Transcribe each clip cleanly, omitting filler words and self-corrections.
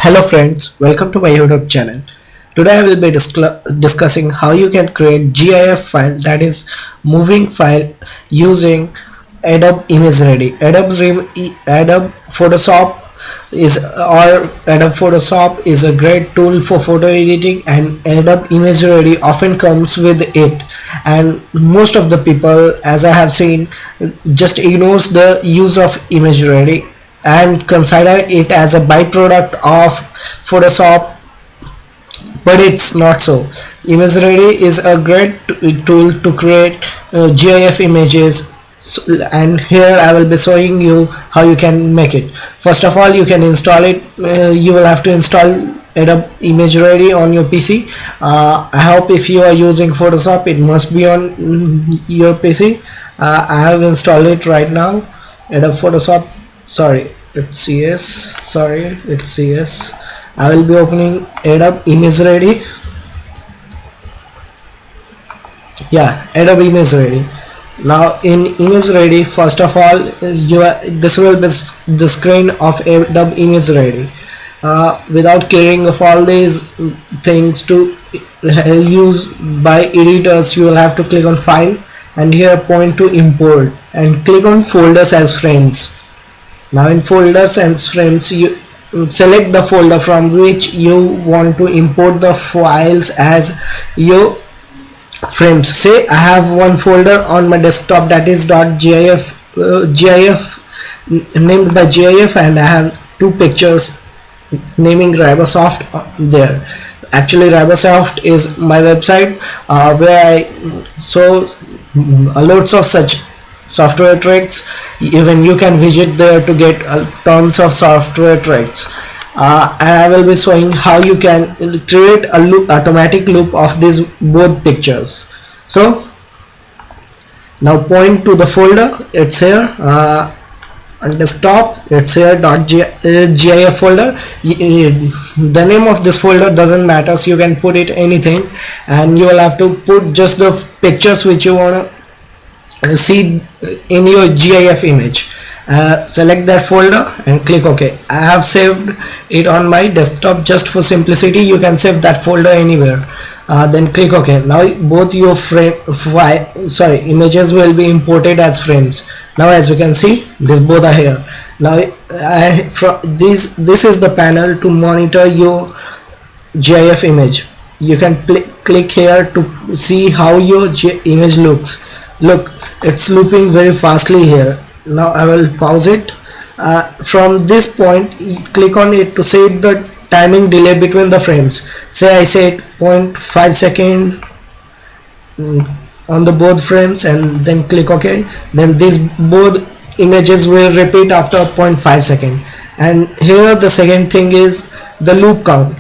Hello friends, welcome to my YouTube channel. Today I will be discussing how you can create GIF file, that is moving file, using Adobe ImageReady. Adobe Photoshop is a great tool for photo editing, and Adobe ImageReady often comes with it. And most of the people, as I have seen, just ignores the use of ImageReady and consider it as a byproduct of Photoshop, but it's not so. ImageReady is a great tool to create GIF images. And here I will be showing you how you can make it. First of all, you can install it. You will have to install Adobe ImageReady on your PC. I hope if you are using Photoshop, it must be on your PC. I have installed it right now. Adobe Photoshop, it's CS. I will be opening Adobe ImageReady. Adobe ImageReady. Now in ImageReady, first of all, this will be the screen of Adobe ImageReady. Without caring of all these things to use by editors, you will have to click on File and here point to Import and click on Folders as Frames. Now in Folders and Frames, you select the folder from which you want to import the files as your frames. Say I have one folder on my desktop that is .gif named by GIF, and I have two pictures naming Ribosoft there. Actually, Ribosoft is my website where I show loads of such software tricks. Even you can visit there to get tons of software tricks. I will be showing how you can create a automatic loop of these both pictures. So now point to the folder. It's here on desktop. It's here .gif folder. The name of this folder doesn't matter, so you can put it anything, and you will have to put just the pictures which you want to see in your GIF image. Select that folder and click OK. I have saved it on my desktop. Just for simplicity, you can save that folder anywhere. Then click OK. Now both your images will be imported as frames. Now as you can see, these both are here. Now this is the panel to monitor your GIF image. You can click here to see how your image looks. Look, it's looping very fastly here. Now I will pause it. From this point, click on it to set the timing delay between the frames. Say I set 0.5 second on the both frames, and then click OK. Then these both images will repeat after 0.5 second. And here the second thing is the loop count.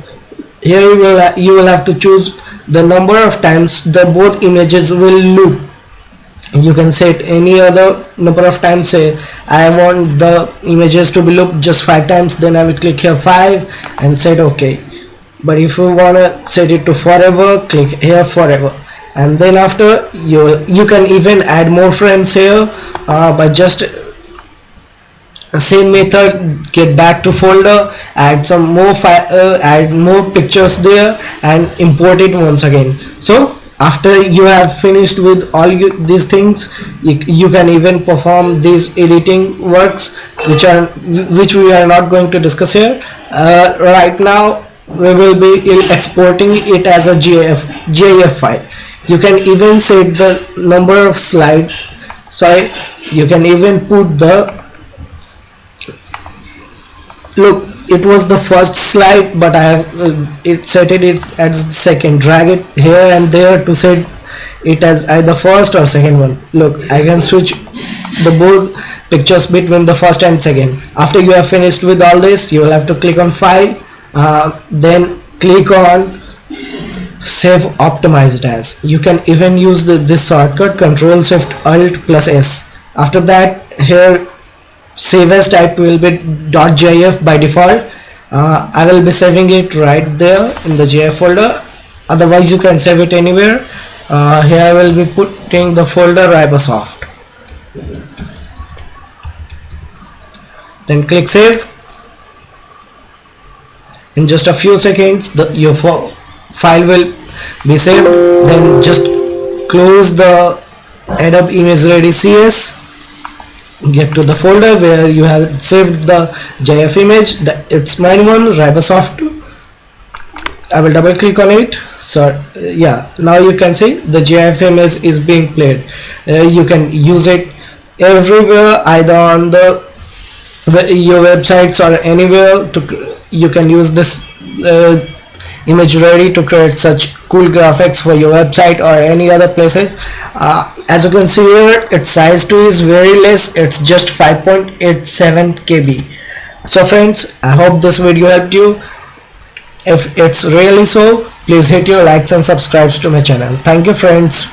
Here you will have to choose the number of times the both images will loop. You can set any other number of times. Say I want the images to be looped just 5 times, then I will click here 5 and set OK. But if you want to set it to forever, click here forever. And then after, you can even add more frames here by just same method. Get back to folder, add some more add more pictures there, and import it once again. So after you have finished with all these things, you can even perform these editing works which we are not going to discuss here. Right now we will be exporting it as a GIF file. You can even set the number of slides. You can even put the look. It was the first slide, but I have set it as second. Drag it here and there to set it as either first or second one. Look, I can switch the both pictures between the first and second. After you have finished with all this, you will have to click on File, then click on Save Optimized As. You can even use this shortcut Ctrl+Shift+Alt+S. After that, here save as type will be .gif by default. I will be saving it right there in the GIF folder. Otherwise you can save it anywhere. Here I will be putting the folder Ribosoft. Then click save. in just a few seconds your file will be saved. Then just close the Adobe ImageReady CS, get to the folder where you have saved the GIF image. It's mine one, Ribersoft. I will double click on it. So yeah, now you can see the GIF image is being played. You can use it everywhere, either on your websites or anywhere. You can use this ImageReady to create such cool graphics for your website or any other places. As you can see here, its size too is very less. It's just 5.87 KB. So friends, I hope this video helped you. If it's really so, please hit your likes and subscribes to my channel. Thank you friends.